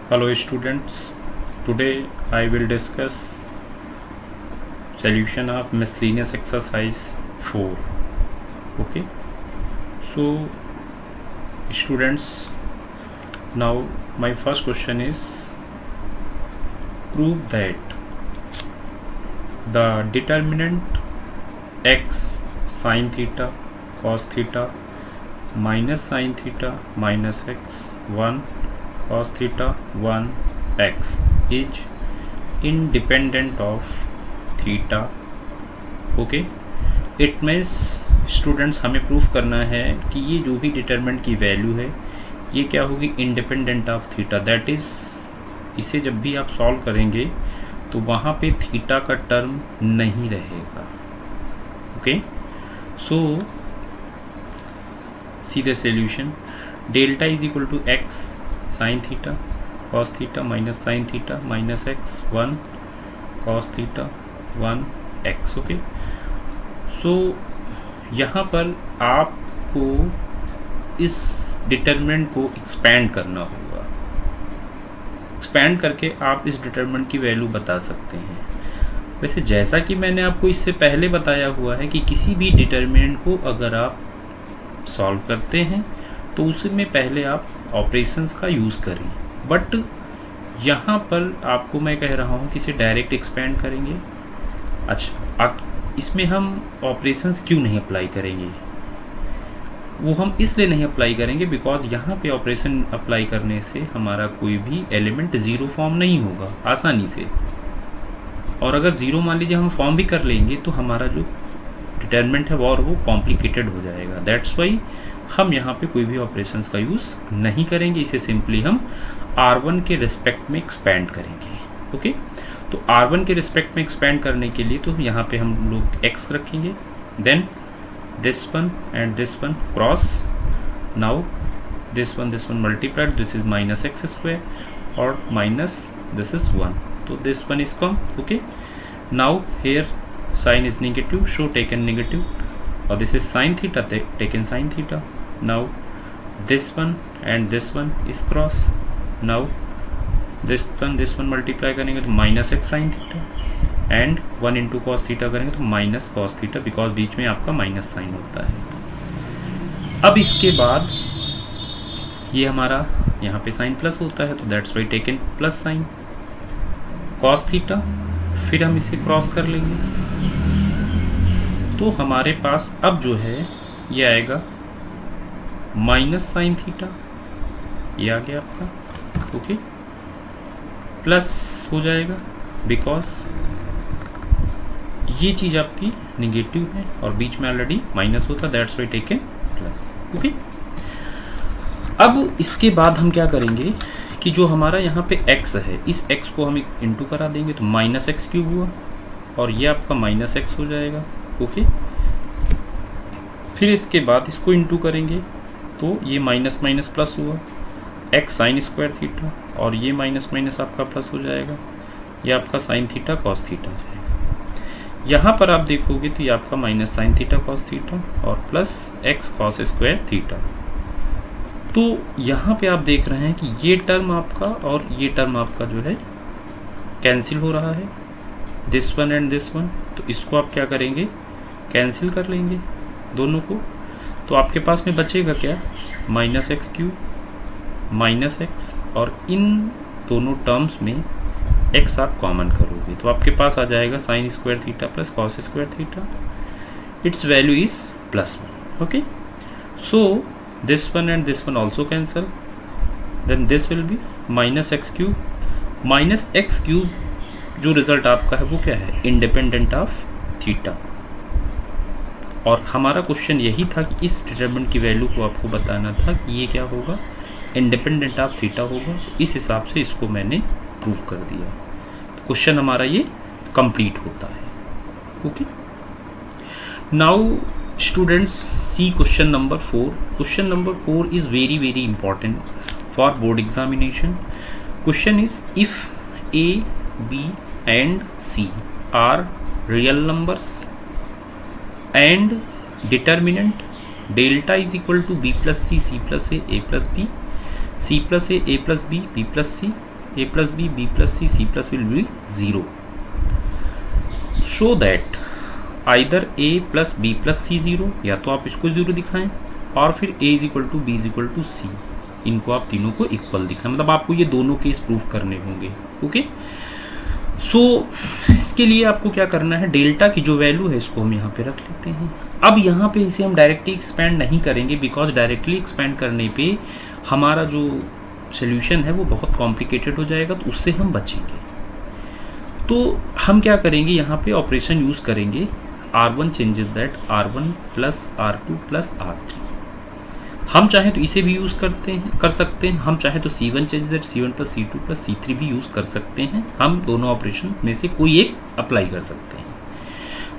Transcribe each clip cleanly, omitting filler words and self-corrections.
Hello students, today I will discuss solution of miscellaneous exercise 4. Okay, so students, now my first question is prove that the determinant x sin theta cos theta minus sin theta minus x 1 cos theta 1 x is independent of theta. Okay, it means students हमें proof करना है कि ये जो भी determinant की value है ये क्या होगी, independent of theta. That is इसे जब भी आप सॉल्व करेंगे तो वहाँ पे थीटा का टर्म नहीं रहेगा. Okay, so see the solution. Delta is equal to x sine theta cos theta minus sine theta minus x 1 cos theta 1 x. Okay, so यहाँ पर आपको इस डिटरमिनेंट को एक्सपैंड करना होगा. एक्सपैंड करके आप इस डिटरमिनेंट की वैल्यू बता सकते हैं. वैसे जैसा कि मैंने आपको इससे पहले बताया हुआ है कि किसी भी डिटरमिनेंट को अगर आप सॉल्व करते हैं तो उसमें पहले आप ऑपरेशंस का यूज़ करें. बट यहाँ पर आपको मैं कह रहा हूँ कि इसे डायरेक्ट एक्सपेंड करेंगे. अच्छा, इसमें हम ऑपरेशंस क्यों नहीं अप्लाई करेंगे? वो हम इसलिए नहीं अप्लाई करेंगे बिकॉज यहाँ पे ऑपरेशन अप्लाई करने से हमारा कोई भी एलिमेंट ज़ीरो फॉर्म नहीं होगा आसानी से. और अगर ज़ीरो मान लीजिए हम फॉर्म भी कर लेंगे तो हमारा जो डिटरमिनेंट है वो कॉम्प्लिकेटेड हो जाएगा. दैट्स वाई हम यहाँ पे कोई भी ऑपरेशंस का यूज़ नहीं करेंगे. इसे सिंपली हम R1 के रिस्पेक्ट में एक्सपेंड करेंगे. ओके, तो R1 के रिस्पेक्ट में एक्सपेंड करने के लिए तो यहाँ पे हम लोग x रखेंगे. Then this one and this one cross. Now this one multiplied, this is minus x square और माइनस दिस इज 1. तो this one is come. Okay, now here sign is negative, so taken negative, और this is sine theta, taken sine theta. Now this one and this one is cross. now this one multiply करेंगे तो minus x sine theta and 1 into cos theta करेंगे तो minus cos theta, because बीच में आपका minus sign होता है. अब इसके बाद ये हमारा यहाँ पे साइन प्लस होता है तो that's why taken plus sine cos theta. फिर हम इसे क्रॉस कर लेंगे तो हमारे पास अब जो है ये आएगा माइनस साइन थीटा, ये आ गया आपका. ओके, प्लस हो जाएगा बिकॉज ये चीज़ आपकी निगेटिव है और बीच में ऑलरेडी माइनस होता, that's why taken plus. Okay, अब इसके बाद हम क्या करेंगे कि जो हमारा यहाँ पे x है इस x को हम इंटू करा देंगे तो माइनस एक्स क्यूब हुआ और ये आपका माइनस एक्स हो जाएगा. ओके, फिर इसके बाद इसको इंटू करेंगे तो ये माइनस माइनस प्लस हुआ एक्स साइन स्क्वायर थीटा और ये माइनस माइनस आपका प्लस हो जाएगा. ये आपका साइन थीटा कॉस थीटा जाएगा. यहाँ पर आप देखोगे तो ये आपका minus sine theta cos theta और plus x cos square theta. तो यहाँ पे आप देख रहे हैं कि ये टर्म आपका और ये टर्म आपका जो है कैंसिल हो रहा है, this one and this one. तो इसको आप क्या करेंगे, कैंसिल कर लेंगे दोनों को. तो आपके पास में बचेगा क्या, minus x cube minus x, और इन दोनों टर्म्स में एक्स आप कॉमन करोगे तो आपके पास आ जाएगा sine square theta plus cos square theta. Its value is plus 1. Okay, so this one and this one also cancel. Then this will be minus x cube minus x cube. जो result आपका है वो क्या है, independent of theta. और हमारा question यही था कि इस डिटरमिनेंट की वैल्यू को आपको बताना था कि ये क्या होगा, इंडिपेंडेंट ऑफ थीटा होगा. तो इस हिसाब से इसको मैंने प्रूव कर दिया. तो क्वेश्चन हमारा ये कंप्लीट होता है. Okay, now students see question number 4. Question number 4 is very very important for board examination. Question is if a, b and c are real numbers and determinant delta is equal to b plus c, c plus a plus b, c plus a plus b, b plus c, a plus plus c plus will be 0. Show that either a plus b plus c 0, या तो आप इसको 0 दिखाएं और फिर a is equal to B is equal to c, इनको आप तीनों को इक्वल दिखाएं, मतलब आपको ये दोनों केस प्रूफ करने होंगे. ओके, सो इसके लिए आपको क्या करना है, डेल्टा की जो वैल्यू है इसको हम यहाँ पे रख लेते हैं. अब यहाँ पे इसे हम डायरेक्टली एक्सपेंड नहीं करेंगे, बिकॉज डायरेक्टली एक्सपेंड करने पे हमारा जो सोल्यूशन है वो बहुत कॉम्प्लिकेटेड हो जाएगा, तो उससे हम बचेंगे. तो हम क्या करेंगे, यहाँ पे ऑपरेशन यूज़ करेंगे, R1 changes that R1 plus R2 plus R3. हम चाहें तो इसे भी यूज़ कर सकते हैं, हम चाहें तो C1 change that C1 plus C2 plus C3 भी यूज़ कर सकते हैं. हम दोनों ऑपरेशन में से कोई एक अप्लाई कर सकते हैं.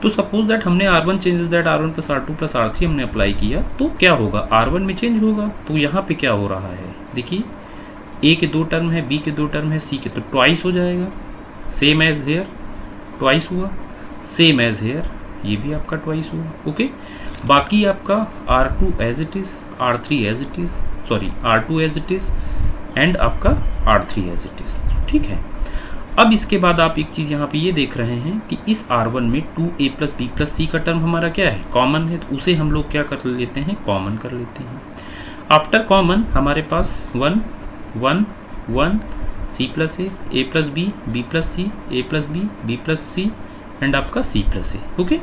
तो सपोज दैट हमने R1 changes that R1 plus R2 plus R3 हमने अप्लाई किया, तो क्या होगा, R1 में चेंज होगा. तो यहाँ पे क्या हो रहा है, देखिए A के 2 टर्म है, B के 2 टर्म है, C के तो ट्वाइस हो जाएगा. सेम एज हेयर ट्वाइस हुआ, सेम एज हेयर ये भी आपका ट्वाइस हुआ. ओके, बाकी आपका R2 as it is, R3 as it is, sorry R2 as it is and आपका R3 एज इट इज़. ठीक है, अब इसके बाद आप एक चीज़ यहाँ पे ये देख रहे हैं कि इस R1 में 2a प्लस बी प्लस सी का टर्म हमारा क्या है, कॉमन है, तो उसे हम लोग क्या कर लेते हैं, कॉमन कर लेते हैं. आफ्टर कॉमन हमारे पास 1 1 1 c plus a plus B plus c, a plus B plus c and आपका c प्लस ए. ओके,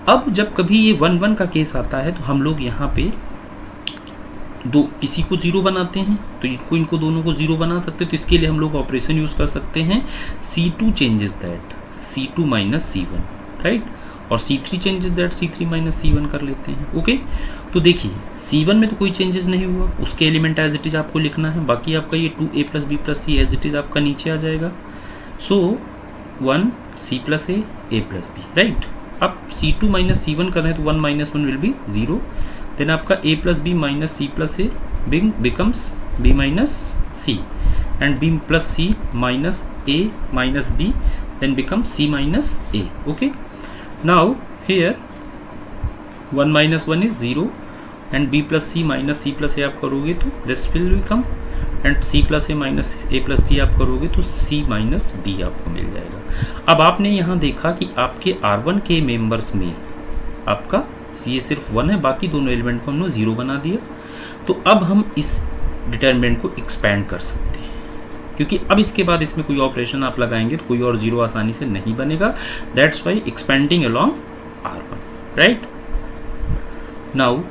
अब जब कभी ये 1 1 का केस आता है तो हम लोग यहाँ पे किसी को 0 बनाते हैं, तो इनको दोनों को 0 बना सकते हैं. तो इसके लिए हम लोग ऑपरेशन यूज़ कर सकते हैं, C2 changes that C2 minus C1, right, और C3 changes that C3 minus C1 कर लेते हैं. ओके, तो देखिए C1 में तो कोई चेंजेस नहीं हुआ, उसके एलिमेंट एज इट इज़ आपको लिखना है. बाकी आपका ये 2a plus B plus c as it is आपका नीचे आ जाएगा. So 1 c plus a plus b, right. अब C2 माइनस C1 कर रहे हैं तो 1 माइनस 1 विल बी 0. देन आपका a plus b minus C plus a becomes b minus c and b plus C minus a minus b then becomes c minus a. Okay, now here 1 minus 1 is 0 and b plus C minus C plus A आप करोगे तो this will become, and c plus A minus A plus B आप करोगे तो c minus B आपको मिल जाएगा. अब आपने यहाँ देखा कि आपके R1 के मेंबर्स में आपका ये सिर्फ 1 है, बाकी दोनों एलिमेंट को हमने 0 बना दिया. तो अब हम इस डिटरमिनेंट को एक्सपेंड कर सकते हैं, क्योंकि अब इसके बाद इसमें कोई ऑपरेशन आप लगाएंगे तो कोई और 0 आसानी से नहीं बनेगा. That's why expanding along R1, right. Now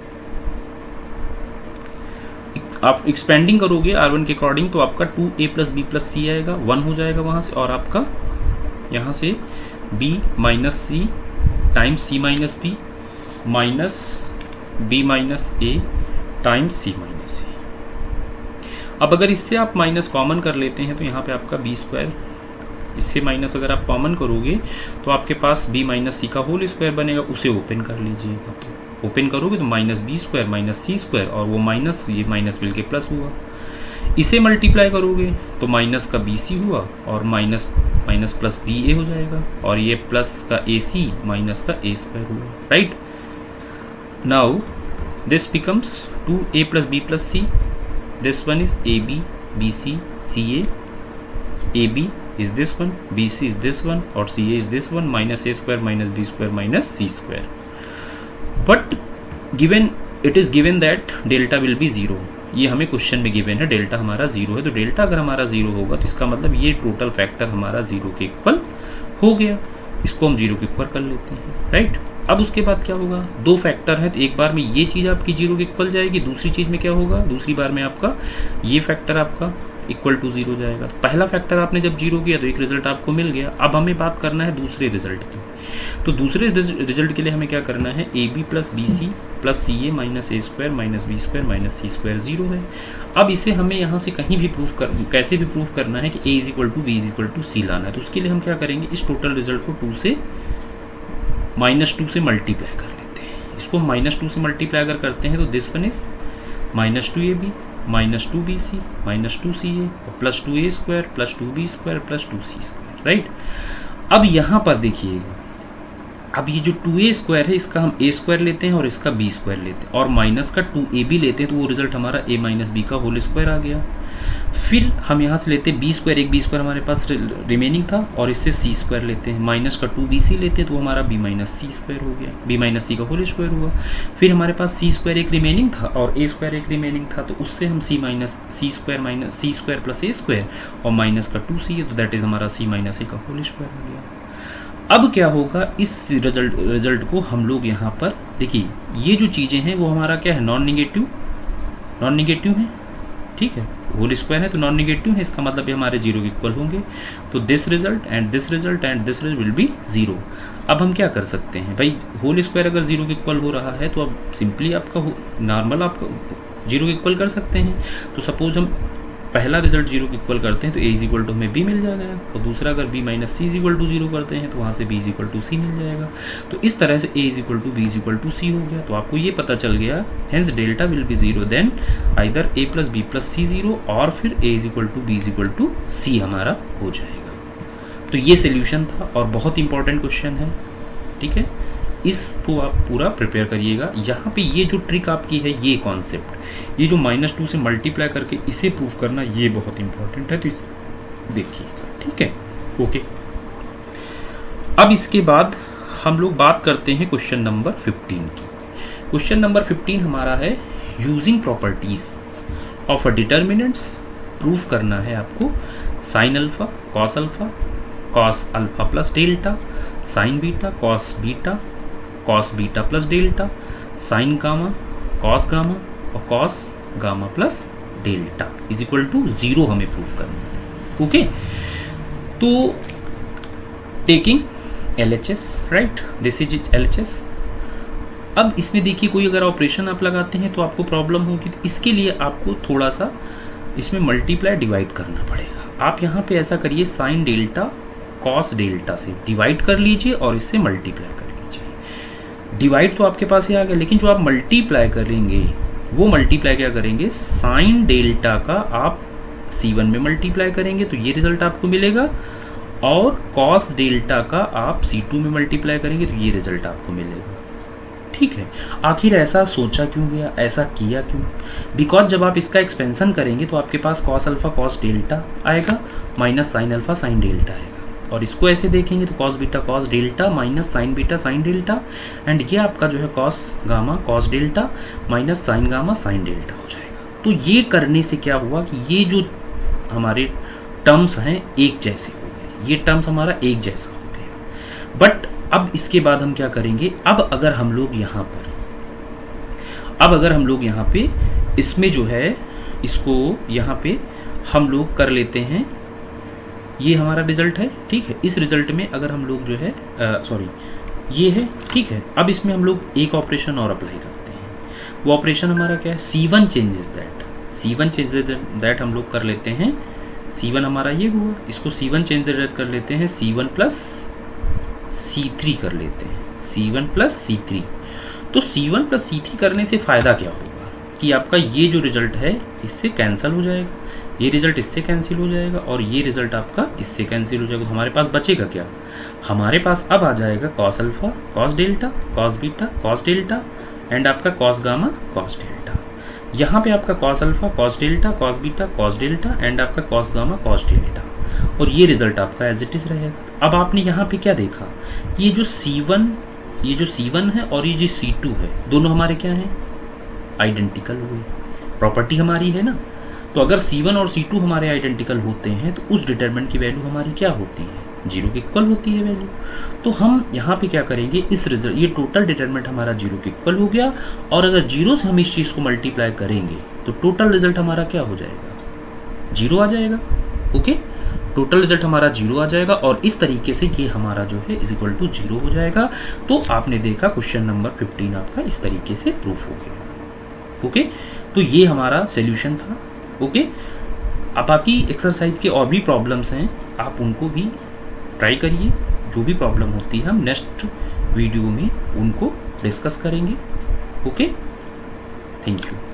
आप एक्सपेंडिंग करोगे R1 के अकॉर्डिंग तो आपका 2a प्लस बी प्लस सी आएगा, 1 हो जाएगा वहाँ से, और आपका यहाँ से b minus c times c minus b minus b minus a times c minus a. अब अगर इससे आप माइनस कॉमन कर लेते हैं तो यहाँ पे आपका b स्क्वायर, इससे माइनस अगर आप कॉमन करोगे तो आपके पास b माइनस सी का होल स्क्वायर बनेगा. उसे ओपन कर लीजिएगा, तो ओपन करोगे तो minus b square minus c square, और वो माइनस, ये माइनस मिल के प्लस हुआ. इसे मल्टीप्लाई करोगे तो माइनस का बी सी हुआ और माइनस माइनस प्लस बी ए हो जाएगा, और ये प्लस का ए सी माइनस का ए स्क्वायर हुआ, right. Now this becomes 2a plus B plus c, this one is a b b c c a b is this one, BC is this one, और CA is this one, minus A square minus B square minus C square. But given it is given that delta will be 0. ये हमें question में given है delta हमारा 0 है, तो delta अगर हमारा 0 होगा तो इसका मतलब ये टोटल फैक्टर हमारा 0 के इक्वल हो गया. इसको हम 0 के इक्वल कर लेते हैं, राइट. अब उसके बाद क्या होगा, 2 फैक्टर है तो एक बार में ये चीज़ आपकी 0 के इक्वल जाएगी, दूसरी चीज़ में क्या होगा, दूसरी बार में आपका ये फैक्टर आपका इक्वल टू 0 जाएगा. तो पहला फैक्टर आपने जब 0 किया तो एक रिजल्ट आपको मिल गया. अब हमें बात करना है दूसरे रिजल्ट की. तो दूसरे रिजल्ट के लिए हमें क्या करना है, a b plus b c plus c a minus a square minus b square minus c square 0 है. अब इसे हमें यहाँ से कहीं भी कैसे भी प्रूफ करना है कि A is equal to B is equal to C लाना है. तो उसके लिए हम क्या करेंगे, इस टोटल रिजल्ट को 2 से -2 से मल्टीप्लाई कर लेते हैं. इसको -2 से मल्टीप्लाई अगर करते हैं तो this one is -2ab minus 2bc minus 2ca plus 2a square plus 2b square plus 2c square, right. अब यहाँ पर देखिएगा, अब ये जो 2a स्क्वायर है इसका हम a स्क्वायर लेते हैं और इसका b स्क्वायर लेते हैं, और माइनस का 2ab लेते हैं तो वो रिजल्ट हमारा a माइनस बी का होल स्क्वायर आ गया. फिर हम यहाँ से लेते बी स्क्वायर, एक बी स्क्वायर हमारे पास रिमेनिंग था, और इससे सी स्क्वायर लेते हैं, माइनस का 2bc लेते तो हमारा बी माइनस सी स्क्वायर हो गया, बी माइनस सी का होल स्क्वायर हुआ। फिर हमारे पास सी स्क्वायर एक रिमेनिंग था और ए स्क्वायर एक रिमेनिंग था, तो उससे हम सी square minus c square plus ए स्क्वायर और माइनस का 2c है, तो दैट इज़ हमारा सी माइनस ए का होल स्क्वायर हो गया। अब क्या होगा, इस रिजल्ट को हम लोग यहाँ पर देखिए, ये जो चीज़ें हैं वो हमारा क्या है, नॉन निगेटिव है, ठीक है, होल स्क्वायर है तो नॉन निगेटिव है, इसका मतलब ये हमारे जीरो के इक्वल होंगे। तो this result and this result and this result will be zero. अब हम क्या कर सकते हैं भाई, होल स्क्वायर अगर जीरो के इक्वल हो रहा है तो अब सिंपली आपका नॉर्मल आपका जीरो के इक्वल कर सकते हैं। तो सपोज हम पहला रिजल्ट जीरो के इक्वल करते हैं तो ए इज इक्वल टू हमें बी मिल जाएगा, और दूसरा अगर B minus C is equal to zero करते हैं तो वहाँ से B is equal to C मिल जाएगा। तो इस तरह से A is equal to B is equal to C हो गया। तो आपको ये पता चल गया, hence delta will be zero, then either A plus B plus C zero, और फिर ए is equal to B is equal to C हमारा हो जाएगा। तो ये सोल्यूशन था और बहुत इंपॉर्टेंट क्वेश्चन है, ठीक है, इसको आप पूरा प्रिपेयर करिएगा। यहाँ पे ये जो ट्रिक आपकी है, ये कॉन्सेप्ट, ये जो -2 से मल्टीप्लाई करके इसे प्रूव करना, ये बहुत इंपॉर्टेंट है, तो इसे देखिएगा, ठीक है, ओके। अब इसके बाद हम लोग बात करते हैं क्वेश्चन नंबर 15 की। क्वेश्चन नंबर 15 हमारा है using properties of a determinants. Proof करना है आपको sine alpha, cos alpha plus delta, sine beta, cos beta plus delta, sine gamma, cos gamma और cos gamma plus delta is equal to zero हमें prove करना है, okay. तो taking LHS, right, this is LHS। अब इसमें देखिए, कोई अगर ऑपरेशन आप लगाते हैं तो आपको प्रॉब्लम होगी, तो इसके लिए आपको थोड़ा सा इसमें मल्टीप्लाई डिवाइड करना पड़ेगा। आप यहाँ पे ऐसा करिए, साइन डेल्टा कॉस डेल्टा से डिवाइड कर लीजिए और इससे मल्टीप्लाई कर लीजिए। डिवाइड तो आपके पास ही आ गया, लेकिन जो आप मल्टीप्लाई करेंगे वो मल्टीप्लाई क्या करेंगे, साइन डेल्टा का आप C1 में मल्टीप्लाई करेंगे तो ये रिजल्ट आपको मिलेगा, और कॉस डेल्टा का आप C2 में मल्टीप्लाई करेंगे तो ये रिजल्ट आपको मिलेगा, ठीक है। आखिर ऐसा सोचा क्यों गया, ऐसा किया क्यों? बिकॉज जब आप इसका एक्सपेंशन करेंगे तो आपके पास कॉस अल्फा कॉस डेल्टा आएगा minus sine alpha sine delta आएगा, और इसको ऐसे देखेंगे तो cos beta cos delta minus sign beta sine delta, and ये आपका जो है cos gamma cos delta minus sign gamma sine delta हो जाएगा। तो ये करने से क्या हुआ कि ये जो हमारे टर्म्स हैं एक जैसे हो गए, ये टर्म्स हमारा एक जैसा हो गया। बट अब इसके बाद हम क्या करेंगे, अब अगर हम लोग यहाँ पे इसमें जो है, इसको यहाँ पे हम लोग कर लेते हैं, ये हमारा रिजल्ट है, ठीक है। इस रिजल्ट में अगर हम लोग जो है ये है, ठीक है। अब इसमें हम लोग एक ऑपरेशन और अप्लाई करते हैं, वो ऑपरेशन हमारा क्या है, C1 चेंजेस दैट हम लोग कर लेते हैं। C1 हमारा ये हुआ, इसको C1 चेंज दैट कर लेते हैं, C1 प्लस C3 कर लेते हैं, C1 प्लस C3। तो C1 प्लस C3 करने से फ़ायदा क्या होगा कि आपका ये जो रिजल्ट है इससे कैंसिल हो जाएगा, ये रिजल्ट इससे कैंसिल हो जाएगा, और ये रिजल्ट आपका इससे कैंसिल हो जाएगा। तो हमारे पास बचेगा क्या, हमारे पास अब आ जाएगा cos alpha cos delta cos beta cos delta and आपका कॉस गामा कॉस डेल्टा। यहाँ पे आपका cos alpha cos delta cos beta cos delta and आपका कॉस गामा कॉस डेल्टा, और ये रिजल्ट आपका एज इट इज़ रहेगा। अब आपने यहाँ पे क्या देखा, ये जो C1 है और ये जो C2 है, दोनों हमारे क्या हैं, आइडेंटिकल हुए, प्रॉपर्टी हमारी है ना। तो अगर C1 और C2 हमारे आइडेंटिकल होते हैं तो उस डिटरमिनेंट की वैल्यू हमारी क्या होती है, जीरो के इक्वल होती है वैल्यू। तो हम यहाँ पे क्या करेंगे, इस रिजल्ट, ये टोटल डिटरमिनेंट हमारा जीरो के इक्वल हो गया, और अगर जीरो से हम इस चीज़ को मल्टीप्लाई करेंगे तो टोटल रिजल्ट हमारा क्या हो जाएगा, जीरो आ जाएगा, ओके। टोटल रिजल्ट हमारा जीरो आ जाएगा, और इस तरीके से ये हमारा जो है इज इक्वल टू जीरो हो जाएगा। तो आपने देखा क्वेश्चन नंबर 15 आपका इस तरीके से प्रूफ हो गया, ओके। तो ये हमारा सोल्यूशन था, ओके। अब बाकी एक्सरसाइज के और भी प्रॉब्लम्स हैं, आप उनको भी ट्राई करिए। जो भी प्रॉब्लम होती है हम नेक्स्ट वीडियो में उनको डिस्कस करेंगे, ओके। Thank you.